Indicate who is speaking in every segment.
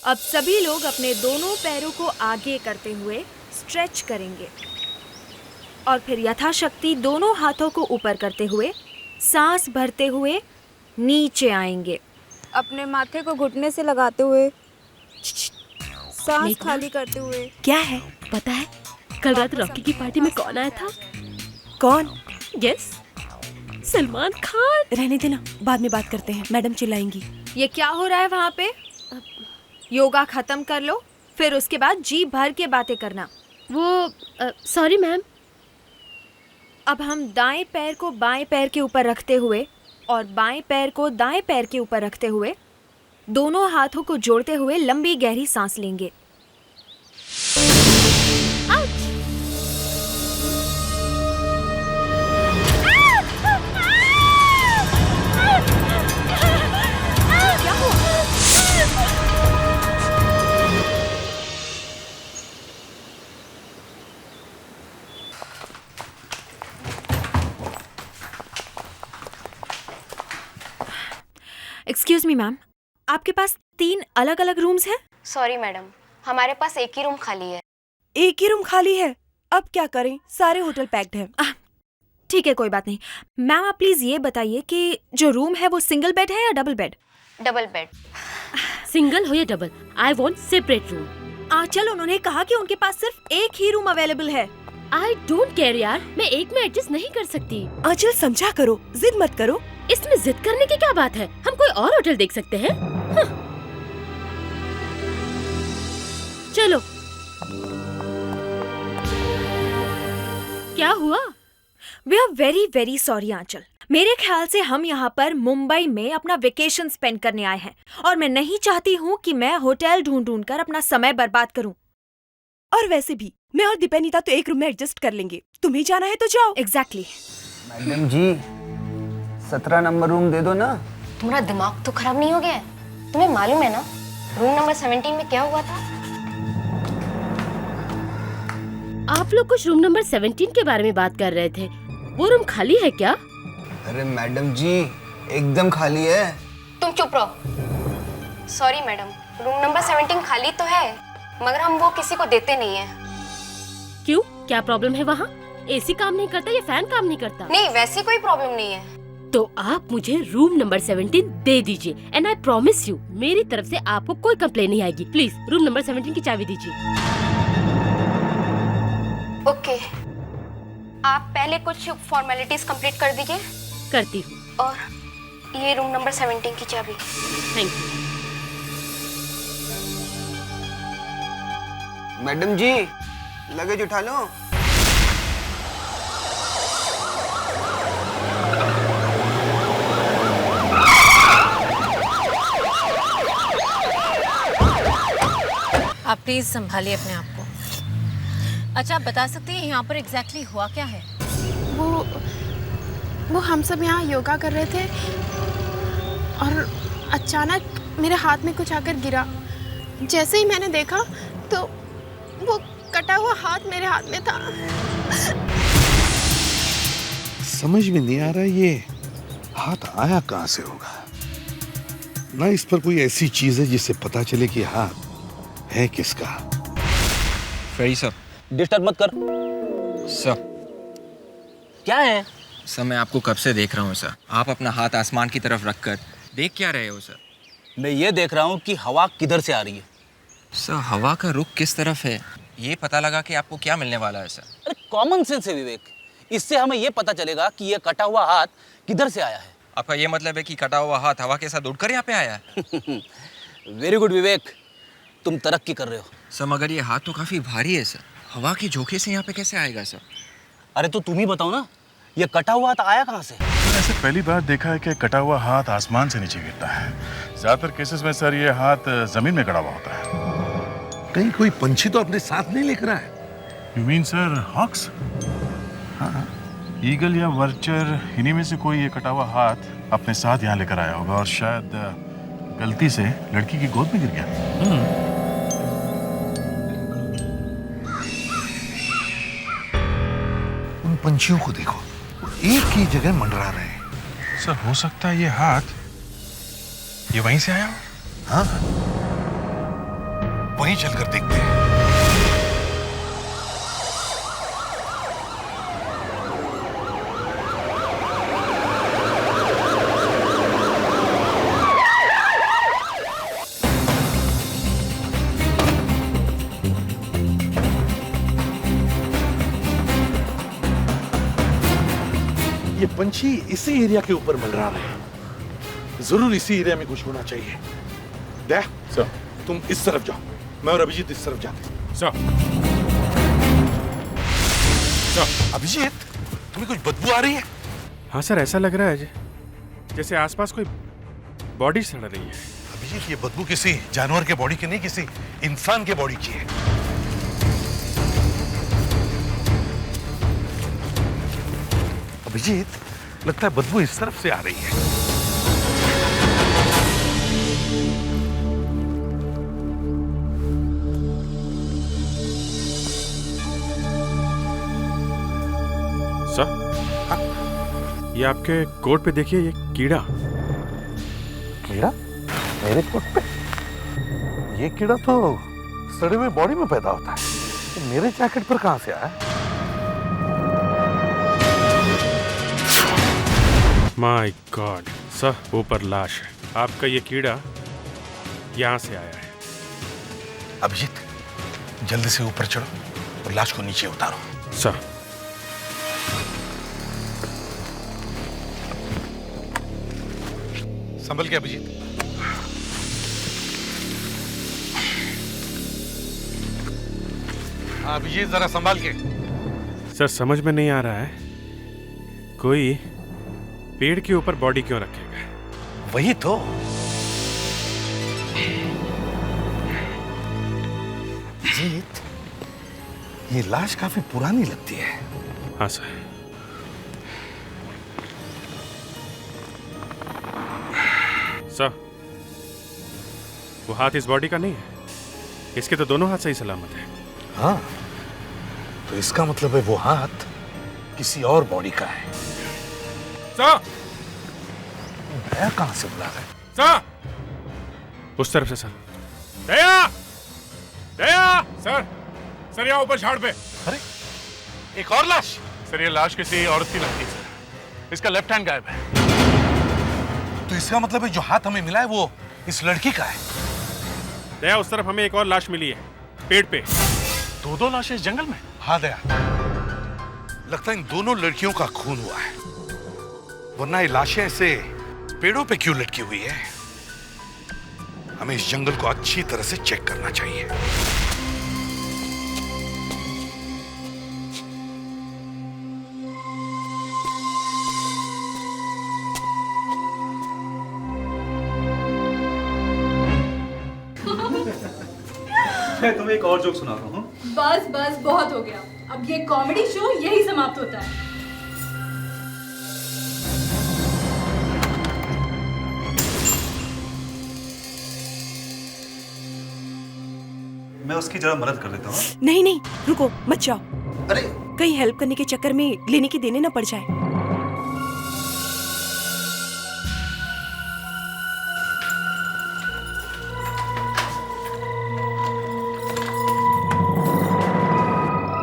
Speaker 1: अब सभी लोग अपने दोनों पैरों को आगे करते हुए स्ट्रेच करेंगे और फिर यथाशक्ति दोनों हाथों को ऊपर करते हुए सांस भरते हुए नीचे आएंगे।
Speaker 2: अपने माथे को घुटने से लगाते हुए सांस खाली करते हुए।
Speaker 3: क्या है
Speaker 4: पता है कल रात रॉकी की पार्टी में कौन आया था?
Speaker 3: कौन?
Speaker 4: यस, सलमान खान।
Speaker 3: रहने देना, बाद में बात करते हैं, मैडम चिल्लाएंगी।
Speaker 1: ये क्या हो रहा है वहाँ पे? योगा खत्म कर लो, फिर उसके बाद जी भर के बातें करना।
Speaker 4: वो सॉरी मैम।
Speaker 1: अब हम दाएं पैर को बाएं पैर के ऊपर रखते हुए और बाएं पैर को दाएं पैर के ऊपर रखते हुए दोनों हाथों को जोड़ते हुए लंबी गहरी सांस लेंगे। एक्सक्यूज मी मैम, आपके पास 3 अलग अलग रूम्स हैं?
Speaker 5: सॉरी मैडम, हमारे पास एक ही रूम खाली है।
Speaker 3: एक ही रूम खाली है? अब क्या करें, सारे होटल पैक्ड हैं।
Speaker 1: ठीक है, कोई बात नहीं। मैम आप प्लीज ये बताइए कि जो रूम है वो सिंगल बेड है या double bed?
Speaker 5: Double bed.
Speaker 4: Single हो या double, I want separate room.
Speaker 1: Anchal, उन्होंने कहा कि उनके पास सिर्फ एक ही रूम अवेलेबल है।
Speaker 4: आई डोंट केयर यार, मैं एक में एडजस्ट नहीं कर सकती।
Speaker 3: आंचल समझा करो, जिद मत करो।
Speaker 4: इसमें जिद करने की क्या बात है, हम कोई और होटल देख सकते हैं। चलो। क्या हुआ?
Speaker 1: We are very very sorry Anchal. मेरे ख्याल से हम यहाँ पर मुंबई में अपना वेकेशन स्पेंड करने आए हैं और मैं नहीं चाहती हूँ कि मैं होटल ढूंढ कर अपना समय बर्बाद करूँ।
Speaker 3: और वैसे भी मैं और दीपेनिता तो एक रूम में एडजस्ट कर लेंगे, तुम्हें जाना है तो जाओ।
Speaker 1: एग्जैक्टली।
Speaker 6: मैडम जी 17 नंबर रूम दे दो ना।
Speaker 5: तुम्हारा दिमाग तो खराब नहीं हो गया है? तुम्हें मालूम है ना रूम नंबर 17 में क्या हुआ था?
Speaker 4: आप लोग कुछ रूम नंबर 17 के बारे में बात कर रहे थे, वो रूम खाली है क्या?
Speaker 6: अरे मैडम जी एकदम खाली है।
Speaker 5: तुम चुप रहो। सॉरी मैडम, रूम नंबर 17 खाली तो है मगर हम वो किसी को देते नहीं है।
Speaker 4: क्यों, क्या प्रॉब्लम है वहाँ? एसी काम नहीं करता या फैन काम नहीं करता?
Speaker 5: नहीं, वैसी कोई प्रॉब्लम नहीं है।
Speaker 4: तो आप मुझे रूम नंबर 17 दे दीजिए एंड आई प्रॉमिस यू मेरी तरफ से आपको कोई कंप्लेन नहीं आएगी। प्लीज रूम नंबर 17 की चाबी दीजिए।
Speaker 5: ओके, आप पहले कुछ फॉर्मेलिटीज कंप्लीट कर दीजिए।
Speaker 4: करती हूँ।
Speaker 5: और ये रूम नंबर 17 की चाबी।
Speaker 4: Thank you.
Speaker 6: Madam ji luggage उठा लो।
Speaker 7: आप प्लीज संभालिए अपने आप को। अच्छा, आप बता सकते हैं यहाँ पर एग्जैक्टली हुआ क्या है?
Speaker 2: वो हम सब यहाँ योगा कर रहे थे और अचानक मेरे हाथ में कुछ आकर गिरा। जैसे ही मैंने देखा तो वो कटा हुआ हाथ मेरे हाथ में था।
Speaker 8: समझ में नहीं आ रहा ये हाथ आया कहाँ से होगा। ना इस पर कोई ऐसी चीज है जिससे पता चले कि हाथ है किसका।
Speaker 9: फ्रेडी सर,
Speaker 10: डिस्टर्ब मत कर।
Speaker 9: सर
Speaker 10: क्या है?
Speaker 9: सर मैं आपको कब से देख रहा हूँ सर। आप अपना हाथ आसमान की तरफ रखकर देख क्या रहे हो सर?
Speaker 10: मैं ये देख रहा हूँ कि हवा किधर से आ रही है।
Speaker 9: सर हवा का रुख किस तरफ है ये पता लगा कि आपको क्या मिलने वाला है सर।
Speaker 10: अरे कॉमन सेंस है विवेक, इससे हमें ये पता चलेगा कि ये कटा हुआ हाथ किधर से आया है।
Speaker 9: आपका ये मतलब है कि कटा हुआ हाथ हवा के साथ उड़कर यहाँ पे आया है?
Speaker 10: वेरी गुड विवेक, तुम तरक्की कर रहे हो।
Speaker 9: सर मगर ये हाथ तो काफी भारी है सर, हवा के झोंके से यहाँ पे कैसे आएगा सर?
Speaker 10: अरे तो तुम ही बताओ ना, ये कटा हुआ हाथ आया कहाँ से?
Speaker 8: ऐसे पहली बार देखा है कि कटा हुआ हाथ आसमान से नीचे गिरता है। ज्यादातर केसेस में सर ये हाथ जमीन में गड़ा हुआ होता है।
Speaker 11: कहीं कोई पंछी तो अपने साथ नहीं लेकर आए?
Speaker 8: You mean sir hawks? हाँ, ईगल या वर्चर, इन्हीं में से कोई ये कटा हुआ हाथ अपने साथ यहाँ लेकर आया होगा और शायद गलती से लड़की की गोद में गिर गया।
Speaker 11: उन पंछियों को देखो, वो एक ही जगह मंडरा रहे हैं।
Speaker 8: सर हो सकता है ये हाथ ये वहीं से आया हो।
Speaker 11: हाँ, वहीं चलकर देखते हैं। ये पंछी इसी एरिया के ऊपर मंडरा रहे हैं। जरूर इसी एरिया में कुछ होना चाहिए। दया
Speaker 8: सर,
Speaker 11: तुम इस तरफ जाओ, मैं और अभिजीत इस तरफ जाते हैं।
Speaker 8: सर,
Speaker 11: अभिजीत, तुम्हें कुछ बदबू आ रही है?
Speaker 8: हाँ सर, ऐसा लग रहा है जैसे आसपास कोई बॉडी सड़ रही है।
Speaker 11: अभिजीत, ये बदबू किसी जानवर के बॉडी की नहीं, किसी इंसान के बॉडी की है। अभिजीत, लगता है बदबू इस तरफ से आ रही है।
Speaker 8: सर, ये आपके कोट पे देखिए, ये कीड़ा।
Speaker 11: कीड़ा? मेरे कोट पे? ये कीड़ा तो सड़े हुए बॉडी में पैदा होता है, तो मेरे जैकेट पर कहां से आया?
Speaker 8: माय गॉड सर, ऊपर लाश है। आपका ये कीड़ा यहाँ से आया है।
Speaker 11: अभिजीत, जल्दी से ऊपर चढ़ो और लाश को नीचे उतारो।
Speaker 8: सर,
Speaker 11: संभल के अभिजीत। अभिजीत, जरा संभाल के।
Speaker 8: सर समझ में नहीं आ रहा है, कोई पेड़ के ऊपर बॉडी क्यों रखेगा?
Speaker 11: वही तो। अभिजीत, ये लाश काफी पुरानी लगती है।
Speaker 8: हाँ सर। सर, वो हाथ इस बॉडी का नहीं है, इसके तो दोनों हाथ सही सलामत है।
Speaker 11: हाँ, तो इसका मतलब है वो हाथ किसी और बॉडी का है।
Speaker 8: सर,
Speaker 11: दया कहां से बुला रहा है?
Speaker 8: सर, उस तरफ से सर। दया, दया, सर, सर यहाँ ऊपर झाड़ पे।
Speaker 11: अरे, एक और लाश।
Speaker 8: सर, ये लाश किसी औरत की लगती है सर, इसका लेफ्ट हैंड गायब है।
Speaker 11: तो इसका मतलब है जो हाथ हमें मिला है वो इस लड़की का है।
Speaker 8: दया, उस तरफ हमें एक और लाश मिली है, पेड़ पे। दो लाशें इस जंगल में?
Speaker 11: हाँ दया, लगता है इन दोनों लड़कियों का खून हुआ है, वरना ये लाशें ऐसे पेड़ों पे क्यों लटकी हुई है? हमें इस जंगल को अच्छी तरह से चेक करना चाहिए।
Speaker 12: मैं तुम्हें एक और जोक सुनाता हूँ।
Speaker 13: बस बस बहुत हो गया, अब ये कॉमेडी शो यही समाप्त होता है।
Speaker 12: मैं उसकी जरा मदद कर देता हूँ।
Speaker 3: नहीं नहीं, रुको मत जाओ।
Speaker 12: अरे,
Speaker 3: कहीं हेल्प करने के चक्कर में लेने की देने ना पड़ जाए।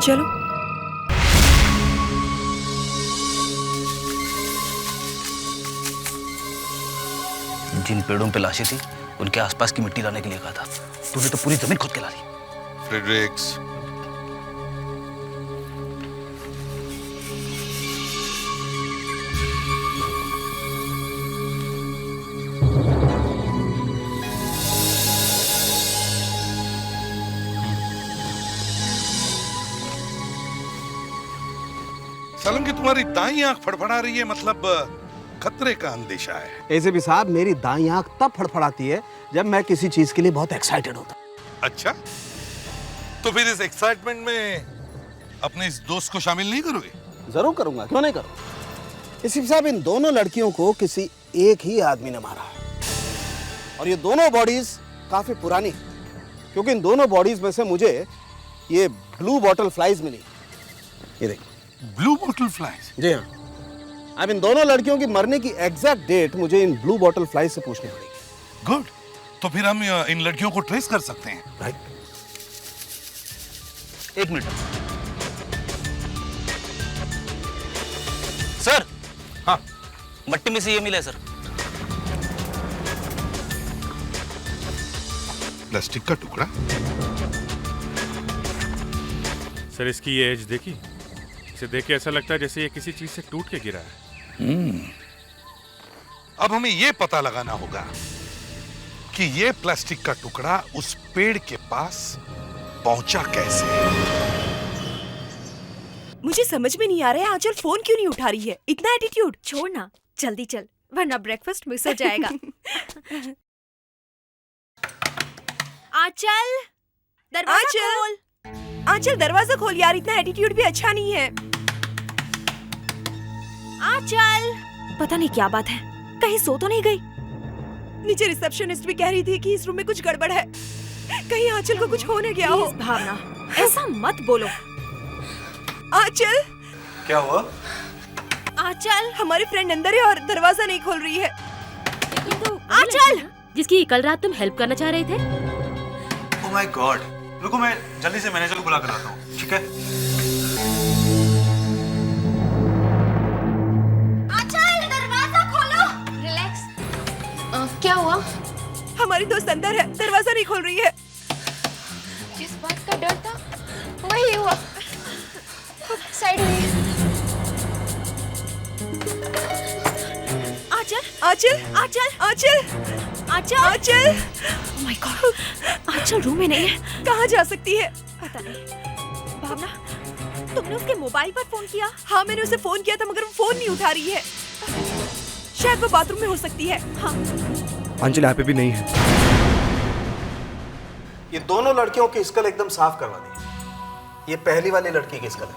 Speaker 3: चलो।
Speaker 10: जिन पेड़ों पे लाशें थी उनके आसपास की मिट्टी लाने के लिए कहा था, तूने तो पूरी जमीन खोद के ला ली।
Speaker 11: फ्रेडरिक्स, सलम की तुम्हारी दाईं आंख फड़फड़ा रही है, मतलब खतरे का अंदेशा है।
Speaker 14: ऐसे भी साहब, मेरी दाईं आंख तब फड़फड़ाती है जब मैं किसी चीज के लिए बहुत एक्साइटेड होता।
Speaker 11: अच्छा, तो फिर इस एक्साइटमेंट में अपने इस दोस्त को शामिल नहीं करोगे?
Speaker 14: जरूर करूंगा, क्यों नहीं करूंगा। इसी साहब, इन दोनों लड़कियों को किसी एक ही आदमी ने मारा है, और ये दोनों बॉडीज काफी पुरानी, क्योंकि इन दोनों बॉडीज में से मुझे ये ब्लू बॉटल फ्लाइज मिली। ये देखिए,
Speaker 11: ब्लू बॉटल फ्लाइज?
Speaker 14: जी हाँ। अब इन दोनों लड़कियों की मरने की एग्जैक्ट डेट मुझे इन ब्लू बॉटल फ्लाइज से पूछनी पड़ेगी।
Speaker 11: गुड, तो फिर हम इन लड़कियों को ट्रेस कर सकते हैं।
Speaker 14: राइट,
Speaker 10: एक मिनट सर। हाँ, मट्टी में से ये मिला है सर।
Speaker 11: प्लास्टिक का टुकड़ा?
Speaker 8: सर इसकी ये एज देखी? इसे देख के ऐसा लगता है जैसे ये किसी चीज से टूट के गिरा है।
Speaker 11: अब हमें ये पता लगाना होगा कि ये प्लास्टिक का टुकड़ा उस पेड़ के पास पहुंचा कैसे।
Speaker 3: मुझे समझ में नहीं आ रहा है आंचल फोन क्यों नहीं उठा रही है, इतना एटीट्यूड।
Speaker 1: छोड़ ना, जल्दी चल वरना ब्रेकफास्ट मिस हो जाएगा। आंचल दरवाजा खोल।
Speaker 3: आंचल दरवाजा खोल यार, इतना एटीट्यूड भी अच्छा नहीं है।
Speaker 1: आंचल, पता नहीं क्या बात है, कहीं सो तो नहीं गई?
Speaker 3: नीचे रिसेप्शनिस्ट भी कह रही थी कि इस रूम में कुछ गड़बड़ है, कहीं आंचल को कुछ होने गया हो।
Speaker 1: भावना, ऐसा मत बोलो।
Speaker 3: आंचल,
Speaker 12: क्या हुआ?
Speaker 1: आंचल,
Speaker 3: हमारी फ्रेंड अंदर है और दरवाजा नहीं खोल रही है।
Speaker 1: आंचल,
Speaker 4: जिसकी कल रात तुम हेल्प करना चाह रहे थे।
Speaker 12: ओह माय गॉड, रुको मैं जल्दी से मैनेजर को बुला कर आता हूँ, ठीक है?
Speaker 1: आंचल दरवाजा खोलो।
Speaker 2: रिलैक्स। क्या हुआ?
Speaker 3: हमारी दोस्त अंदर है, दरवाजा नहीं खोल रही है।
Speaker 2: जिस बात का डर था वही हुआ। साइड में।
Speaker 1: Anchal,
Speaker 3: Anchal,
Speaker 1: Anchal,
Speaker 3: Anchal,
Speaker 1: Anchal,
Speaker 3: Anchal.
Speaker 1: Oh my God, Anchal room में नहीं है।
Speaker 3: कहाँ जा सकती है?
Speaker 1: पता नहीं। भावना, तुमने उसके मोबाइल पर फोन किया?
Speaker 3: हाँ, मैंने उसे फोन किया था मगर वो फोन नहीं उठा रही है। शायद वो बाथरूम में हो सकती है।
Speaker 1: हाँ।
Speaker 14: अंजलि यहाँ पे भी नहीं है। ये दोनों लड़कियों की स्कल एकदम साफ करवा दी। ये पहली वाली लड़की की स्कल है,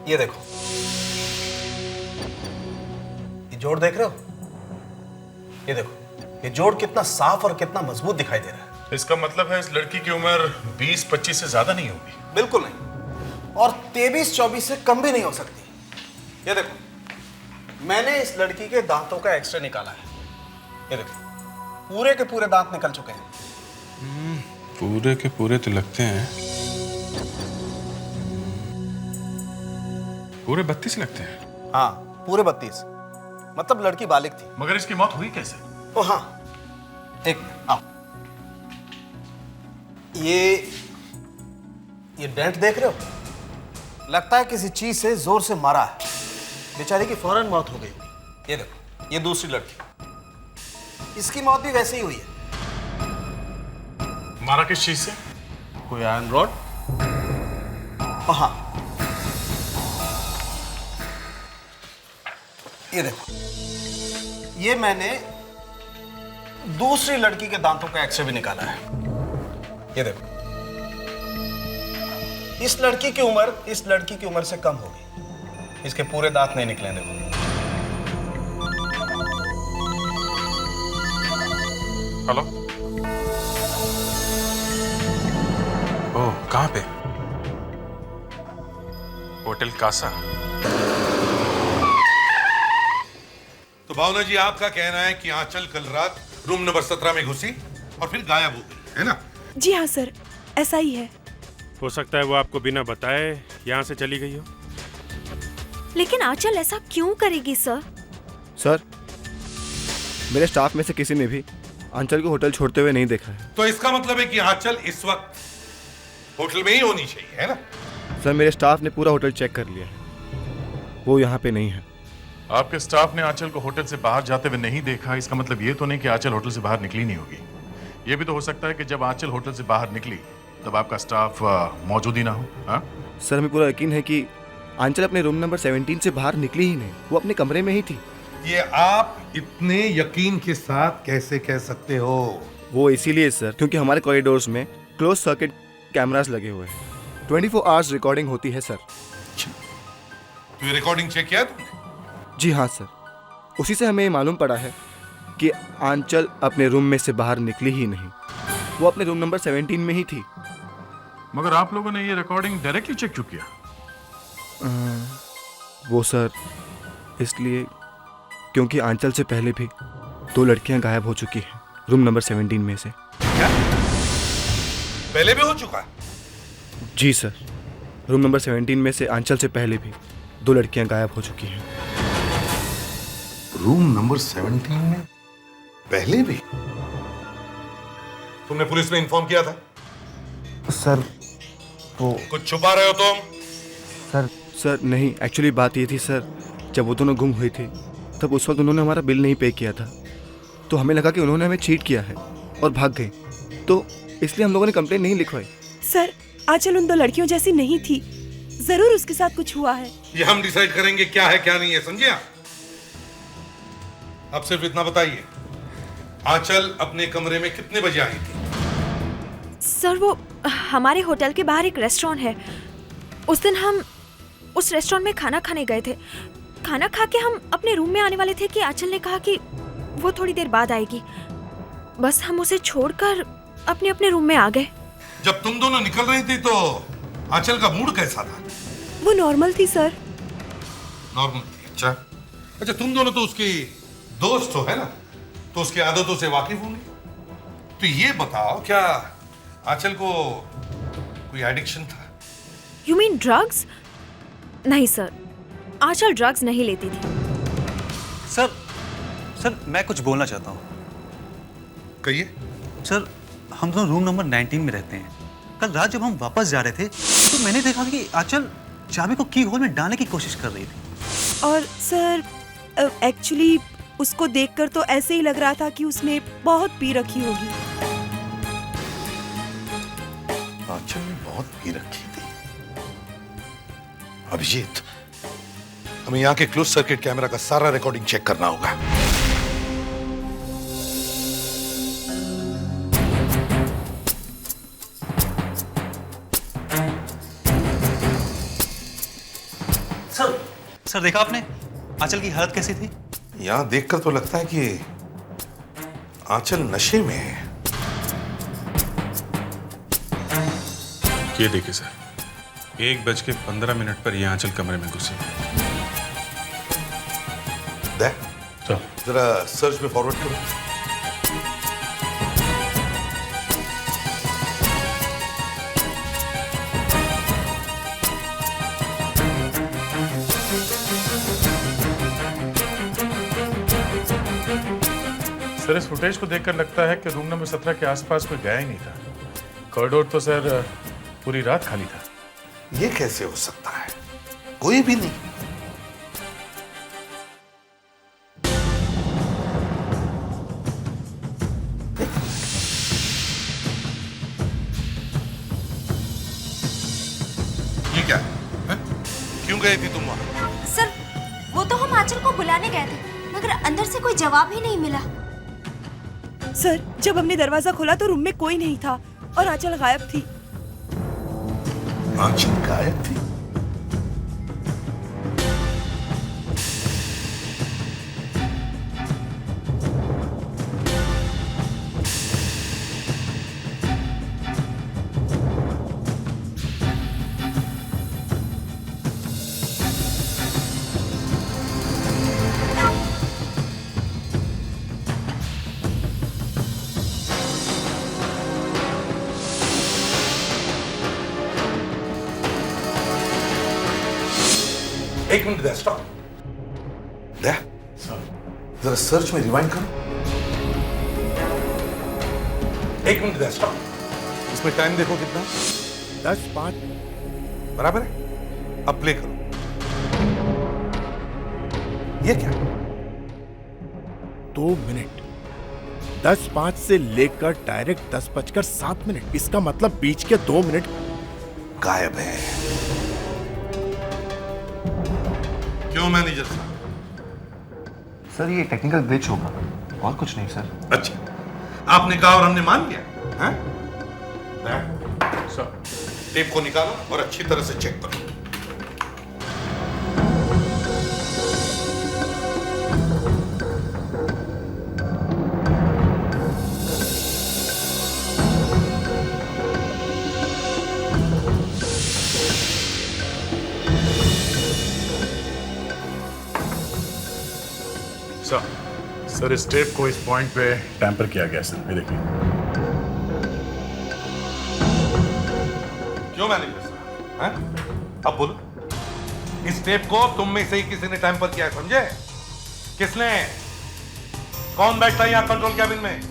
Speaker 14: ये देखो, ये जोड़ देख रहे हो? ये देखो, ये जोड़ कितना साफ और कितना मजबूत दिखाई दे रहा है।
Speaker 8: इसका मतलब है इस लड़की की उम्र 20-25 से ज्यादा नहीं होगी।
Speaker 14: बिल्कुल नहीं, और 23-24 से कम भी नहीं हो सकती। ये देखो, मैंने इस लड़की के दांतों का एक्सरे निकाला है। ये देखो, पूरे के पूरे दांत निकल चुके हैं।
Speaker 8: पूरे के पूरे तो लगते हैं, पूरे 32 लगते हैं।
Speaker 14: हाँ, पूरे 32। मतलब लड़की बालिग थी।
Speaker 8: मगर इसकी मौत हुई कैसे?
Speaker 14: ओ हाँ, एक आओ, ये डेंट देख रहे हो? लगता है किसी चीज से जोर से मारा है, बेचारी की फौरन मौत हो गई। ये देखो, ये दूसरी लड़की, इसकी मौत भी वैसे ही हुई है।
Speaker 8: मारा किस चीज से?
Speaker 14: कोई आयरन रॉड? हाँ, ये देखो, ये मैंने दूसरी लड़की के दांतों का एक्सरे भी निकाला है। ये देखो, इस लड़की की उम्र से कम होगी। इसके पूरे दांत नहीं निकले। देखो,
Speaker 8: हेलो। ओह, कहाँ पे? होटल कासा।
Speaker 11: तो भावना जी, आपका कहना है कि आंचल कल रात रूम नंबर 17 में घुसी और फिर गायब हो गई, है ना?
Speaker 3: जी हाँ सर, ऐसा ही है।
Speaker 8: हो सकता है वो आपको बिना बताए यहाँ से चली गई हो।
Speaker 1: लेकिन आंचल ऐसा क्यों करेगी सर?
Speaker 15: सर, मेरे स्टाफ में से किसी ने भी आंचल को होटल छोड़ते हुए नहीं देखा है।
Speaker 11: तो इसका मतलब है कि आंचल इस वक्त होटल में ही होनी चाहिए, है ना?
Speaker 15: सर, मेरे स्टाफ ने पूरा होटल चेक कर लिया है, वो यहाँ पे नहीं है।
Speaker 8: आपके स्टाफ ने आंचल को होटल से बाहर जाते हुए नहीं देखा, इसका मतलब ये तो नहीं कि आंचल होटल से बाहर निकली नहीं होगी। ये भी तो हो सकता है कि जब आंचल होटल से बाहर निकली तब आपका स्टाफ मौजूद ही ना हो। हाँ
Speaker 15: सर, हमें पूरा यकीन है कि आंचल अपने रूम नंबर 17 से बाहर निकली ही नहीं, वो अपने कमरे में ही थी।
Speaker 11: ये आप इतने यकीन के साथ कैसे कह सकते हो?
Speaker 15: वो इसीलिए सर, क्योंकि हमारे कॉरिडोर्स में क्लोज सर्किट कैमरास लगे हुए हैं। 24 आवर्स रिकॉर्डिंग होती है सर।
Speaker 11: तो ये रिकॉर्डिंग चेक किया तुमने?
Speaker 15: जी हाँ सर, उसी से हमें मालूम पड़ा है कि आंचल अपने रूम में से बाहर निकली ही नहीं, वो अपने रूम नंबर 17 में ही थी।
Speaker 8: मगर आप लोगों ने ये रिकॉर्डिंग डायरेक्टली चेक क्यों किया?
Speaker 15: वो सर इसलिए क्योंकि आंचल से पहले भी 2 लड़कियां गायब हो चुकी हैं रूम नंबर 17 में से।
Speaker 11: क्या? पहले भी हो चुका?
Speaker 15: जी सर, रूम नंबर 17 में से आंचल से पहले भी 2 लड़कियां गायब हो चुकी हैं।
Speaker 11: रूम नंबर 17 में पहले भी? तुमने पुलिस में इन्फॉर्म किया था?
Speaker 6: सर वो
Speaker 11: कुछ छुपा रहे हो तुम?
Speaker 15: सर नहीं, एक्चुअली बात ये थी सर, जब वो दोनों गुम हुई थी तब उस वक्त उन्होंने हमारा बिल नहीं पे किया था, तो हमें लगा कि उन्होंने हमें चीट किया है और भाग गए, तो इसलिए हम लोगों ने कंप्लेंट नहीं लिखवाई।
Speaker 3: सर आंचल उन 2 लड़कियों जैसी नहीं थी, जरूर उसके साथ कुछ हुआ है।
Speaker 11: ये हम डिसाइड करेंगे क्या है क्या नहीं है, समझे आप? अब सिर्फ इतना बताइए, आंचल अपने कमरे में कितने बजे आई थी?
Speaker 1: सर वो हमारे होटल के बाहर एक रेस्टोरेंट है, उस दिन हम उस रेस्टोरेंट में खाना खाने गए थे। खाना खा के हम अपने रूम में आने वाले थे कि आंचल ने कहा कि वो थोड़ी देर बाद आएगी। बस हम उसे छोड़कर अपने अपने रूम में आ गए।
Speaker 11: जब तुम दोनों निकल रही थी तो आंचल का मूड कैसा था?
Speaker 3: वो नॉर्मल थी सर।
Speaker 11: नॉर्मल थी? अच्छा अच्छा, तुम दोनों तो उसकी दोस्त हो, है ना, तो उसकी आदतों से वाकिफ होंगे। तो ये बताओ, क्या आंचल को कोई एडिक्शन था?
Speaker 1: You mean drugs? नहीं सर, आंचल ड्रग्स नहीं लेती थी।
Speaker 12: सर मैं कुछ बोलना चाहता हूँ।
Speaker 11: कहिए।
Speaker 12: सर हम दोनों रूम नंबर 19 में रहते हैं। कल रात जब हम वापस जा रहे थे तो मैंने देखा कि आंचल चाबी को की होल में डालने की कोशिश कर रही थी।
Speaker 3: और सर एक्चुअली उसको देखकर तो ऐसे ही लग रहा था कि उसने बहुत पी रखी होगी।
Speaker 11: आंचल ने बहुत पी रखी थी। अभिजीत, हमें यहाँ के क्लोज सर्किट कैमरा का सारा रिकॉर्डिंग चेक करना होगा।
Speaker 12: सर देखा आपने आंचल की हालत कैसी थी?
Speaker 11: यहाँ देखकर तो लगता है कि आंचल नशे में है।
Speaker 8: ये देखिए सर, 1:15 पर ये आंचल कमरे में घुसी।
Speaker 11: जरा सर्च में फॉरवर्ड करो।
Speaker 8: सर इस फुटेज को देखकर लगता है कि रूम नंबर 17 के आसपास कोई गया ही नहीं था। कॉरिडोर तो सर पूरी रात खाली था।
Speaker 11: ये कैसे हो सकता है? कोई भी नहीं। ये क्या है? क्यों गई थी तुम वहां?
Speaker 1: सर वो तो हम आंचल को बुलाने गए थे, मगर अंदर से कोई जवाब ही नहीं मिला।
Speaker 3: सर जब हमने दरवाजा खोला तो रूम में कोई नहीं था और आंचल गायब थी।
Speaker 11: आंचल गायब थी? एक मिनट दे, स्टॉप दे। जरा सर्च में रिवाइंड करो। एक मिनट दे, स्टॉप। इसमें टाइम देखो कितना?
Speaker 14: 10:05
Speaker 11: बराबर है। अब प्ले करो। ये क्या?
Speaker 14: 2 मिनट। 10:05 से लेकर डायरेक्ट 10:07। इसका मतलब बीच के 2 मिनट
Speaker 11: गायब है। क्यों मैनेजर साहब?
Speaker 15: सर ये टेक्निकल ग्लिच होगा और कुछ नहीं सर।
Speaker 11: अच्छा, आपने कहा और हमने मान लिया, हैं? सर टेप को निकालो और अच्छी तरह से चेक करो।
Speaker 8: सर इस टेप को इस पॉइंट पे टैंपर किया गया सर, ये देखिए।
Speaker 11: क्यों मैं नहीं भेज रहा? हैं? अब बोलो, इस टेप को तुम में से ही किसी ने टाइम पर किया है, समझे? किसने? कौन बैठता है यहाँ कंट्रोल कैबिन में?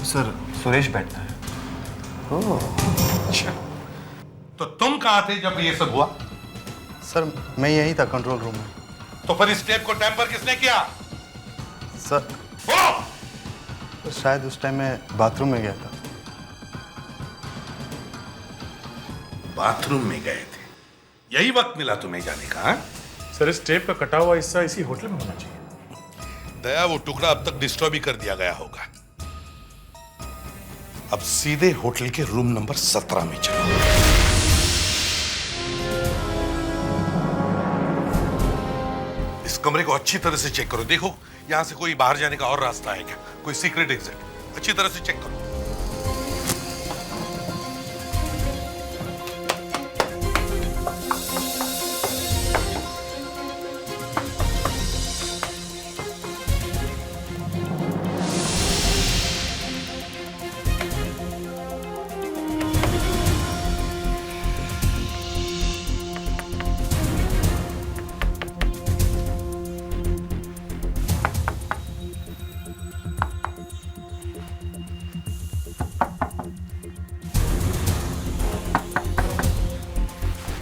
Speaker 15: सर सुरेश बैठता है।
Speaker 11: अच्छा, तो तुम कहाँ थे जब ये सब हुआ?
Speaker 16: सर मैं यही था कंट्रोल रूम में।
Speaker 11: तो फिर इस टेप को टेम्पर किसने किया?
Speaker 16: सर
Speaker 11: बोलो।
Speaker 16: तो शायद उस टाइम मैं बाथरूम में गया था।
Speaker 11: बाथरूम में गए थे, यही वक्त मिला तुम्हें जाने का? हा?
Speaker 8: सर इस टेप का कटा हुआ हिस्सा इसी होटल में होना चाहिए।
Speaker 11: दया, वो टुकड़ा अब तक डिस्ट्रॉय भी कर दिया गया होगा। अब सीधे होटल के रूम नंबर 17 में चलो। इस कमरे को अच्छी तरह से चेक करो, देखो यहां से कोई बाहर जाने का और रास्ता है क्या, कोई सीक्रेट एग्जिट। अच्छी तरह से चेक करो।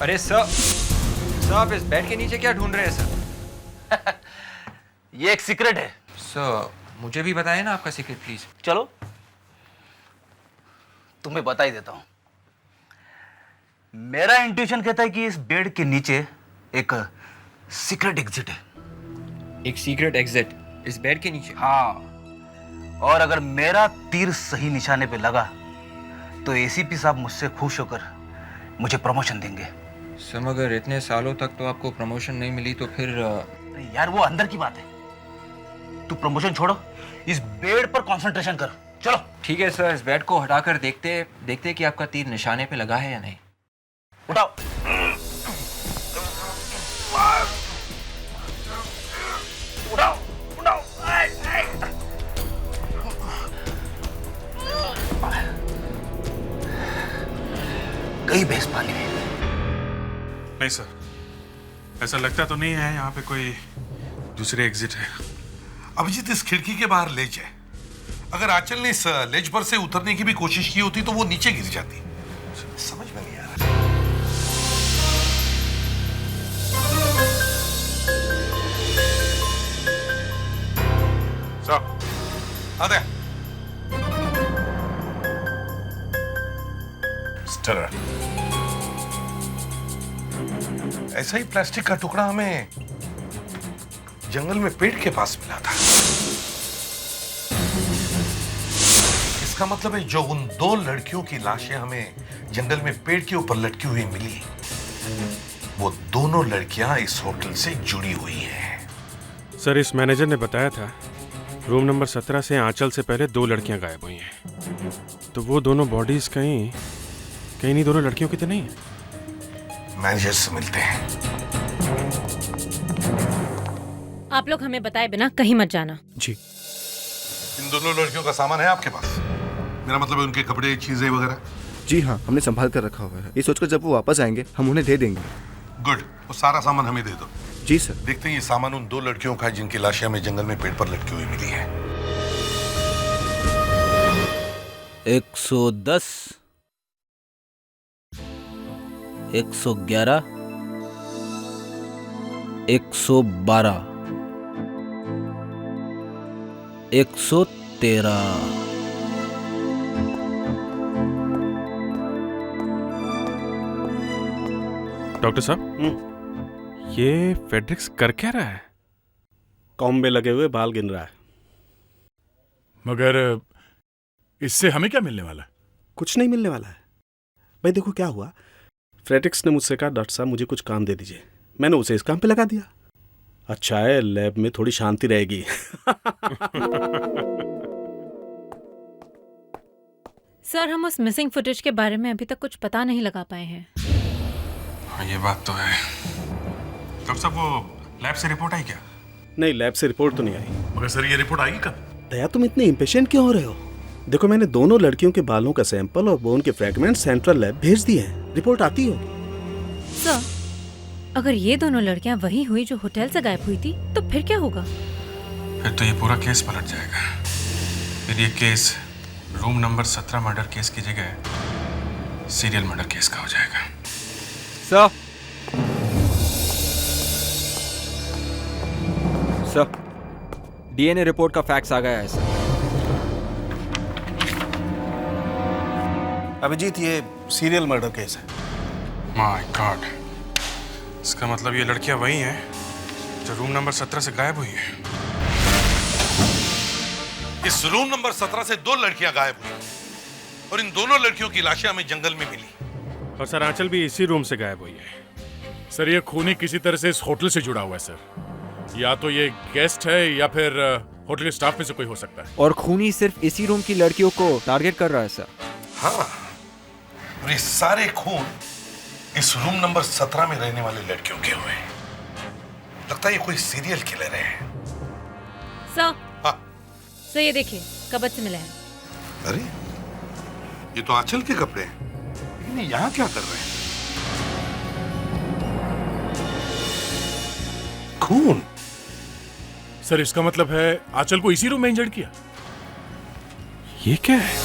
Speaker 9: अरे सर आप इस बेड के नीचे क्या ढूंढ रहे हैं सर?
Speaker 10: ये एक सीक्रेट है।
Speaker 9: सर मुझे भी बताइए ना आपका सीक्रेट प्लीज।
Speaker 10: चलो तुम्हें बता ही देता हूं। मेरा इंट्यूशन कहता है कि इस बेड के नीचे एक सीक्रेट एग्जिट है।
Speaker 9: एक सीक्रेट एग्जिट इस बेड के नीचे?
Speaker 10: हाँ, और अगर मेरा तीर सही निशाने पे लगा तो एसीपी साहब मुझसे खुश होकर मुझे प्रमोशन देंगे।
Speaker 9: सर मगर इतने सालों तक तो आपको प्रमोशन नहीं मिली तो फिर?
Speaker 10: यार वो अंदर की बात है, तू प्रमोशन छोड़ो, इस बेड पर कंसंट्रेशन कर। चलो
Speaker 9: ठीक है सर, इस बेड को हटाकर देखते कि आपका तीर निशाने पे लगा है या नहीं।
Speaker 10: उठाओ। उठाओ उठाओ। गई भैंस पानी में।
Speaker 8: नहीं सर, ऐसा लगता तो नहीं है यहाँ पे कोई दूसरे एग्जिट है।
Speaker 11: अभिजीत इस खिड़की के बाहर लेज है, अगर आंचल ने इस लेज पर से उतरने की भी कोशिश की होती तो वो नीचे गिर जाती। समझ में नहीं आ रहा। आते ऐसा ही प्लास्टिक का टुकड़ा हमें जंगल में पेड़ के पास मिला था। इसका मतलब है जो उन 2 लड़कियों की लाशें हमें जंगल में पेड़ के ऊपर लटकी हुई मिली, वो दोनों लड़कियां इस होटल से जुड़ी हुई हैं।
Speaker 17: सर इस मैनेजर ने बताया था रूम नंबर 17 से आंचल से पहले 2 लड़कियां गायब हुई हैं, तो वो दोनों बॉडीज कहीं नहीं दोनों लड़कियों की तो नहीं है।
Speaker 11: मैनेजर से मिलते हैं।
Speaker 7: आप लोग हमें बताए बिना कहीं मत जाना।
Speaker 17: जी।
Speaker 11: इन दोनों लड़कियों का सामान है आपके पास? मेरा मतलब है उनके कपड़े, चीजें वगैरह।
Speaker 15: जी हाँ, हमने संभाल कर रखा हुआ है, ये सोचकर जब वो वापस आएंगे हम उन्हें दे देंगे।
Speaker 11: गुड, वो सारा सामान हमें दे दो।
Speaker 15: जी सर।
Speaker 11: देखते हैं ये सामान उन 2 लड़कियों का जिनकी लाशें हमें जंगल में पेड़ पर लटकी हुई मिली है।
Speaker 10: 110, 111, 112, 113।
Speaker 17: डॉक्टर साहब, ये फेड्रिक्स कर क्या रहा है?
Speaker 18: कॉम्ब में लगे हुए बाल गिन रहा है।
Speaker 8: मगर इससे हमें क्या मिलने वाला है?
Speaker 18: कुछ नहीं मिलने वाला है भाई। देखो क्या हुआ, फ्रेड्रिक्स ने मुझसे कहा डॉक्टर साहब मुझे कुछ काम दे दीजिए, मैंने उसे इस काम पे लगा दिया। अच्छा है, लैब में थोड़ी शांति रहेगी।
Speaker 7: सर हम उस मिसिंग फुटेज के बारे में अभी तक कुछ पता नहीं लगा पाए हैं।
Speaker 8: हाँ ये बात तो है। तब सब वो लैब से रिपोर्ट आई क्या?
Speaker 18: नहीं, लैब से रिपोर्ट तो नहीं आई।
Speaker 11: मगर सर ये रिपोर्ट आएगी कब?
Speaker 18: दया तुम इतने इम्पेशेंट क्यों हो रहे हो? देखो मैंने दोनों लड़कियों के बालों का सैंपल और बोन के फ्रैगमेंट सेंट्रल लैब भेज दिए हैं, रिपोर्ट आती होगी।
Speaker 7: सर, अगर ये दोनों लड़कियां वही हुई जो होटल से गायब हुई थी तो फिर क्या होगा?
Speaker 17: फिर तो ये पूरा केस पलट जाएगा। फिर ये case room number 17 murder case की जगह सीरियल मर्डर केस का हो जाएगा।
Speaker 9: सर, डीएनए रिपोर्ट का फैक्स आ गया है सर।
Speaker 18: अभिजीत, ये सीरियल मर्डर केस है।
Speaker 17: माय गॉड, इसका मतलब ये लड़कियां वही हैं जो रूम नंबर 17 से गायब हुई हैं।
Speaker 11: इस रूम नंबर 17 से 2 लड़कियां गायब हुई और इन दोनों लड़कियों की लाशें हमें जंगल में मिली।
Speaker 17: और सर आंचल भी इसी रूम से गायब हुई है।
Speaker 8: सर ये खूनी किसी तरह से इस होटल से जुड़ा हुआ है सर। या तो ये गेस्ट है या फिर होटल के स्टाफ में से कोई हो सकता है।
Speaker 9: और खूनी सिर्फ इसी रूम की लड़कियों को टारगेट कर रहा है सर।
Speaker 11: हाँ, और ये सारे खून इस रूम नंबर 17 में रहने वाली लड़कियों के हुए। लगता है ये कोई सीरियल किलर है।
Speaker 7: सर,
Speaker 11: हाँ।
Speaker 7: सर ये देखिए, कबर्ड से मिला है।
Speaker 11: अरे, ये तो आंचल के कपड़े हैं। लेकिन ये यहाँ क्या कर रहे हैं? खून।
Speaker 8: सर इसका मतलब है आंचल को इसी रूम में इंजर्ड किया।
Speaker 17: ये क्या है?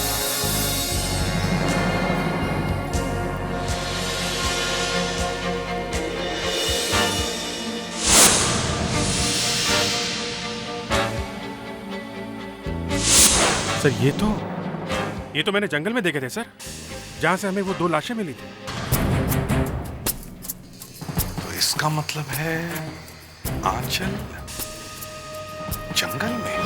Speaker 17: सर ये तो मैंने जंगल में देखे थे सर, जहां से हमें वो 2 लाशें मिली थी।
Speaker 11: तो इसका मतलब है आंचल जंगल में।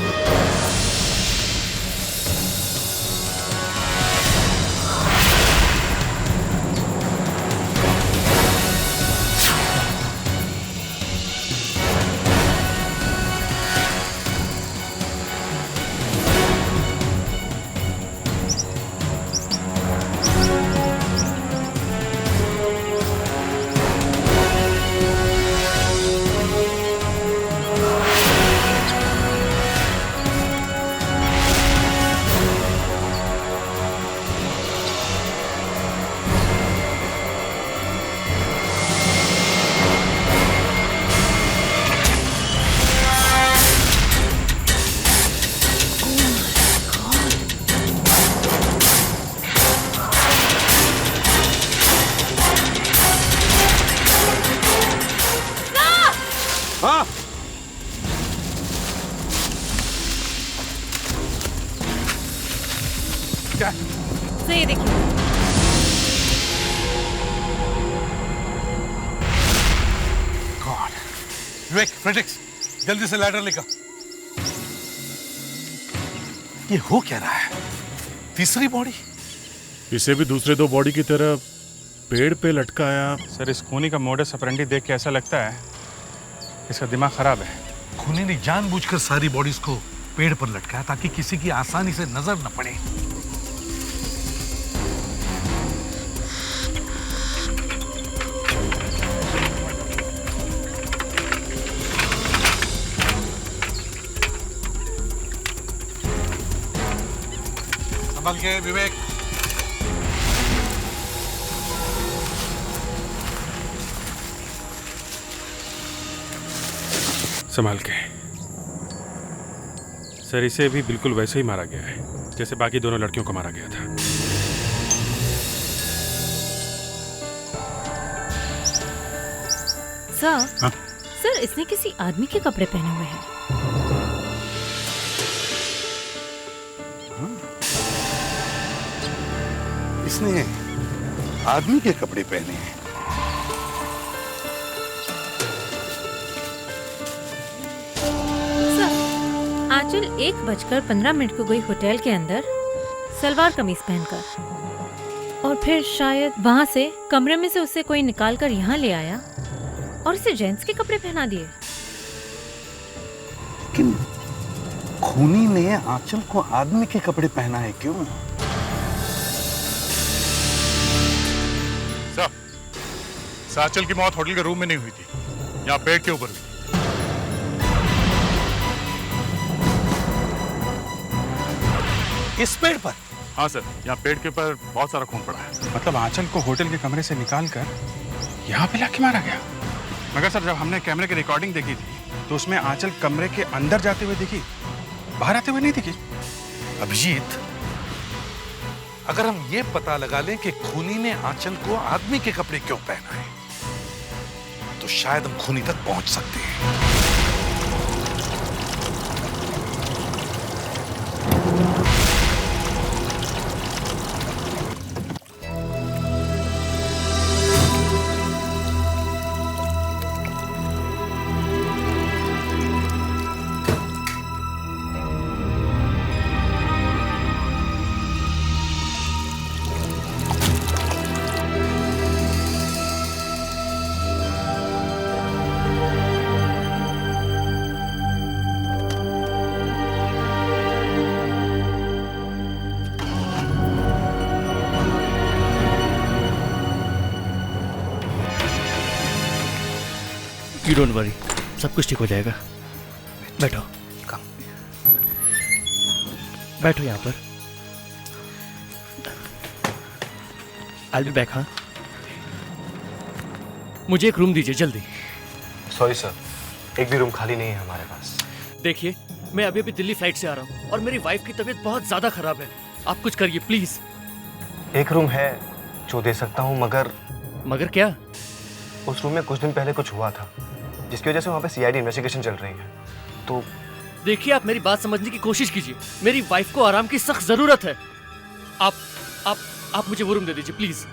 Speaker 11: क्या?
Speaker 7: सर ये देखिए।
Speaker 11: गॉड, विवेक, फ्रेडरिक्स, जल्दी से लैडर लेकर। ये हो क्या रहा है? तीसरी बॉडी?
Speaker 8: इसे भी दूसरे 2 बॉडी की तरह पेड़ पे लटकाया।
Speaker 17: सर इस खूनी का मोडस ऑपरेंडी देख के ऐसा लगता है इसका दिमाग खराब है।
Speaker 11: खूनी ने जानबूझकर सारी बॉडीज को पेड़ पर लटकाया ताकि किसी की आसानी से नजर न पड़े। संभल के विवेक।
Speaker 17: संभाल के। सर इसे भी बिल्कुल वैसे ही मारा गया है जैसे बाकी दोनों लड़कियों को मारा गया था।
Speaker 7: सर, सर इसने किसी आदमी के कपड़े पहने हुए हैं।
Speaker 11: इसने आदमी के कपड़े पहने हैं।
Speaker 7: आंचल 1:15 को गई होटल के अंदर सलवार कमीज पहनकर, और फिर शायद वहां से कमरे में से उसे कोई निकाल कर यहाँ ले आया और इसे जेंट्स के कपड़े पहना दिए।
Speaker 11: लेकिन खूनी ने आंचल को आदमी के कपड़े पहना है क्यों?
Speaker 8: सर आंचल की मौत होटल के रूम में नहीं हुई थी, यहाँ बेड के ऊपर हुई।
Speaker 11: इस पेड़ पर?
Speaker 8: हाँ सर, यहाँ पेड़ के ऊपर बहुत सारा खून पड़ा है।
Speaker 17: मतलब आंचल को होटल के कमरे से निकाल कर यहाँ पे लाके मारा गया। मगर सर, जब हमने कैमरे की रिकॉर्डिंग देखी थी तो उसमें आंचल कमरे के अंदर जाते हुए दिखी, बाहर आते हुए नहीं दिखी।
Speaker 11: अभिजीत, अगर हम ये पता लगा लें कि खूनी ने आंचल को आदमी के कपड़े क्यों पहना है, तो शायद हम खूनी तक पहुंच सकते हैं।
Speaker 19: You don't worry, सब कुछ ठीक हो जाएगा। बैठो, बैठो यहाँ पर। I'll be back, हाँ? मुझे एक रूम दीजिए जल्दी।
Speaker 15: सॉरी सर, एक भी रूम खाली नहीं है हमारे पास।
Speaker 19: देखिए, मैं अभी अभी दिल्ली फ्लाइट से आ रहा हूँ और मेरी वाइफ की तबीयत बहुत ज्यादा खराब है। आप कुछ करिए प्लीज।
Speaker 15: एक रूम है जो दे सकता हूँ, मगर
Speaker 19: मगर क्या?
Speaker 15: उस रूम में कुछ दिन पहले कुछ हुआ था जिसकी वजह से वहाँ पे सीआईडी इन्वेस्टिगेशन चल रही है। तो
Speaker 19: देखिए, आप मेरी बात समझने की कोशिश कीजिए। मेरी वाइफ को आराम की सख्त जरूरत है। आप मुझे वो रूम दे दीजिए प्लीज।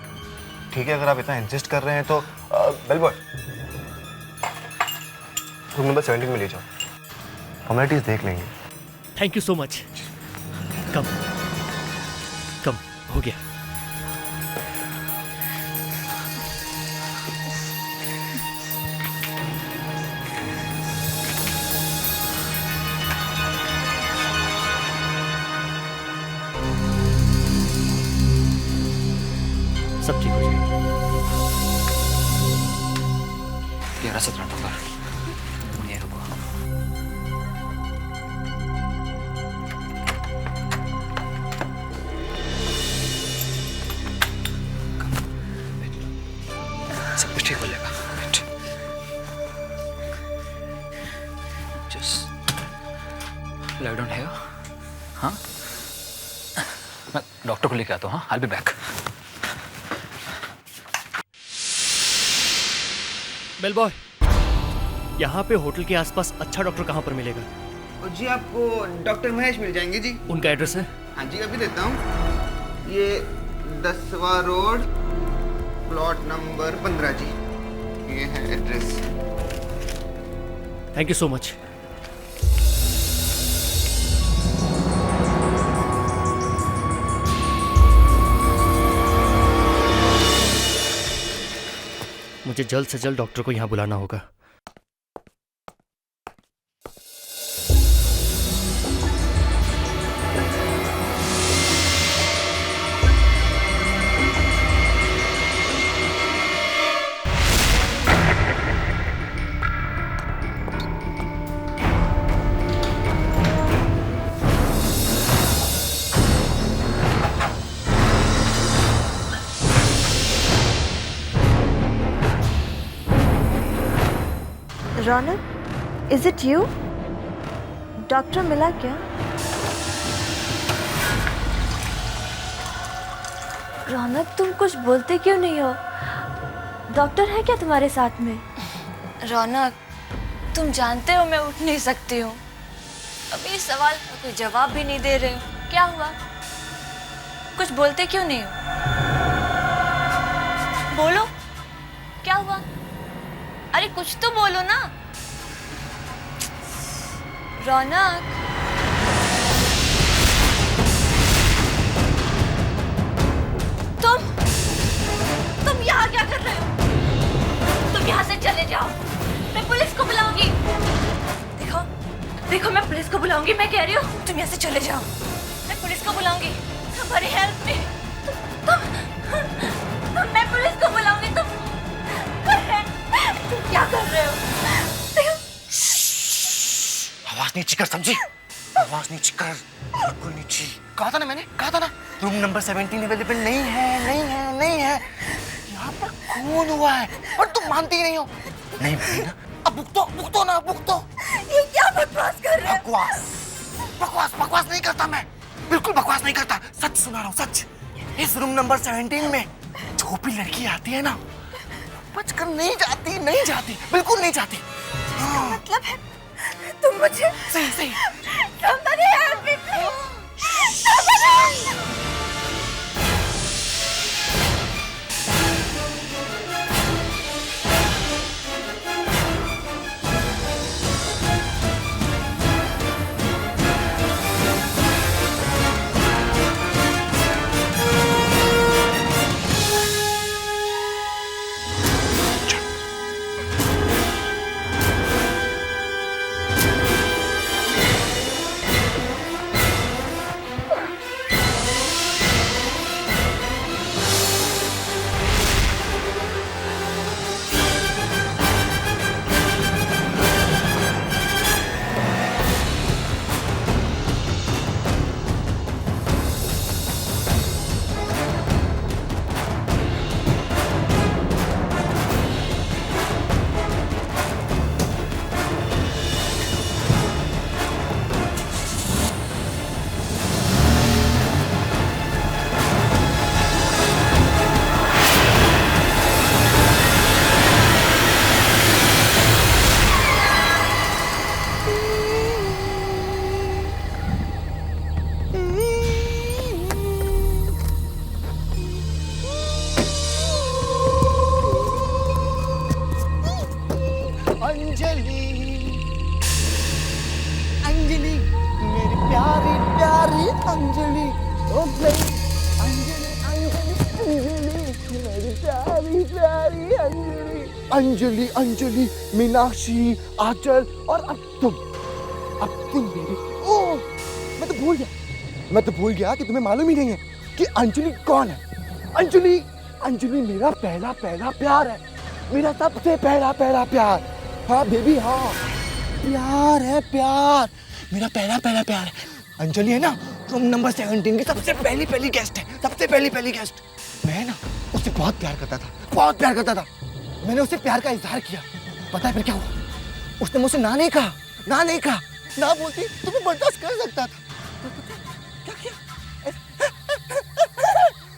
Speaker 15: ठीक है, अगर आप इतना इंसिस्ट कर रहे हैं तो बेल बॉय, रूम नंबर 17 में ले जाओ, फॉर्मेलिटीज देख लेंगे।
Speaker 19: Thank you so much. कम हो गया। सब ठीक हो जाएगा।
Speaker 9: 11-17 नंबर, ये रुको। सब कुछ ठीक हो जाएगा। Just lie down here. हाँ, मैं डॉक्टर को लेके आता हूँ। हाँ, I will be back.
Speaker 19: Bell boy, यहाँ पे होटल के आसपास अच्छा डॉक्टर कहाँ पर मिलेगा?
Speaker 6: जी आपको डॉक्टर महेश मिल जाएंगे जी।
Speaker 19: उनका एड्रेस है?
Speaker 6: हाँ जी, अभी देता हूँ। ये 10वां रोड, प्लॉट नंबर 15 जी, ये है address.
Speaker 19: Thank you so much. मुझे जल्द से जल्द डॉक्टर को यहाँ बुलाना होगा।
Speaker 20: रौनक, इज इट यू? डॉक्टर मिला क्या? रौनक, तुम कुछ बोलते क्यों नहीं हो? डॉक्टर है क्या तुम्हारे साथ में?
Speaker 21: रौनक, तुम जानते हो मैं उठ नहीं सकती हूँ। अभी इस सवाल का कोई जवाब भी नहीं दे रहे हो। क्या हुआ? कुछ बोलते क्यों नहीं हो? बोलो, क्या हुआ? अरे कुछ तो बोलो ना। रौनक, तुम यहाँ क्या कर रहे हो? तुम यहाँ से चले जाओ, मैं पुलिस को बुलाऊंगी। देखो मैं पुलिस को बुलाऊंगी। मैं कह रही हूँ तुम यहाँ से चले जाओ, मैं पुलिस को बुलाऊंगी। हमारी हेल्प में मैं पुलिस को बुलाऊंगी। तुम क्या कर रहे हो?
Speaker 15: आवाज नीचे कर, समझी? आवाज नीचे कर, बिल्कुल नीचे।
Speaker 14: कहा था ना मैंने, कहा था ना रूम नंबर 17 अवेलेबल नहीं है, नहीं है, नहीं है। यहाँ पर खून हुआ है और तुम मानती ही नहीं हो। नहीं मानती ना, अब बुक तो ना, बुक तो।
Speaker 21: ये क्या बकवास कर रहे हो?
Speaker 14: बकवास नहीं करता मैं, बिल्कुल बकवास नहीं करता, सच सुना रहा हूँ, सच। इस रूम नंबर 17 में जो भी लड़की आती है ना, बचकर नहीं जाती, बिल्कुल नहीं जाती।
Speaker 21: इसका मतलब है तुम मुझे
Speaker 14: सही
Speaker 21: somebody help me please. Somebody.
Speaker 14: Anjali, मेरी प्यारी प्यारी अंजलि, ओ मेरी अंजलि, मेरी प्यारी प्यारी अंजलि, अंजलि, मीनाक्षी, आंचल और अब तुम मेरी। ओह, मैं तो भूल गया कि तुम्हें मालूम ही नहीं है कि अंजलि कौन है। अंजलि मेरा पहला प्यार है, मेरा सबसे पहला प्यार। हाँ बेबी, हाँ, प्यार, मेरा पहला प्यार है। अंजलि है ना, रूम नंबर 17 की सबसे पहली गेस्ट है, सबसे पहली गेस्ट। मैं ना उससे बहुत प्यार करता था, मैंने उससे प्यार का इजहार किया। पता है फिर क्या हुआ? उसने मुझसे ना नहीं कहा, ना बोलती तो मैं बर्दाश्त कर सकता था। क्या किया?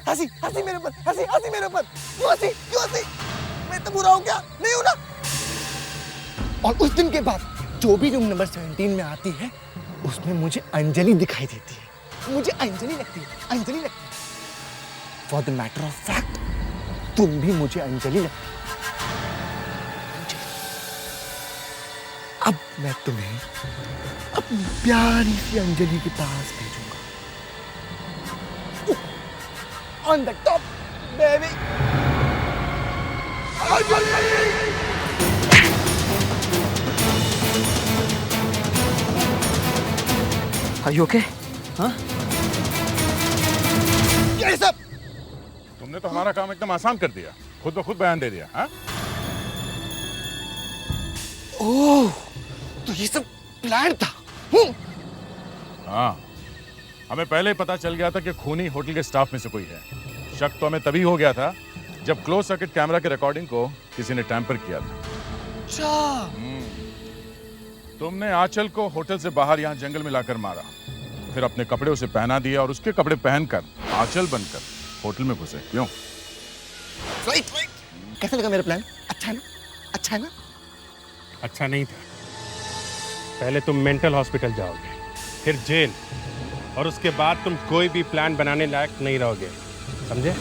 Speaker 14: हंसी मेरे ऊपर, क्यों हंसी? मैं तो बुरा हूँ क्या? नहीं हूँ ना। और उस दिन के बाद जो भी रूम नंबर 17 में आती है, उसमें मुझे अंजलि दिखाई देती है, मुझे अंजलि लगती है। For the matter of fact, तुम भी मुझे अंजलि लगती है। अब मैं तुम्हें अपनी प्यारी सी अंजलि के पास भेजूंगा। On the top baby, Are you okay? हाँ? क्या ये सब?
Speaker 8: तुमने तो हमारा काम एकदम आसान कर दिया, खुद ब खुद बयान दे दिया। हाँ?
Speaker 14: ओह, तो ये सब प्लान था।
Speaker 8: हाँ, हमें पहले ही पता चल गया था कि खूनी होटल के स्टाफ में से कोई है। शक तो हमें तभी हो गया था जब क्लोज सर्किट कैमरा की रिकॉर्डिंग को किसी ने टैंपर किया था।
Speaker 14: अच्छा।
Speaker 8: तुमने आंचल को होटल से बाहर यहाँ जंगल में लाकर मारा, फिर अपने कपड़े उसे पहना दिया और उसके कपड़े पहनकर आंचल बनकर होटल में घुसे। क्यों?
Speaker 14: राइट। कैसा लगा मेरा प्लान? अच्छा है ना?
Speaker 17: अच्छा नहीं था। पहले तुम मेंटल हॉस्पिटल जाओगे, फिर जेल, और उसके बाद तुम कोई भी प्लान बनाने लायक नहीं रहोगे, समझे?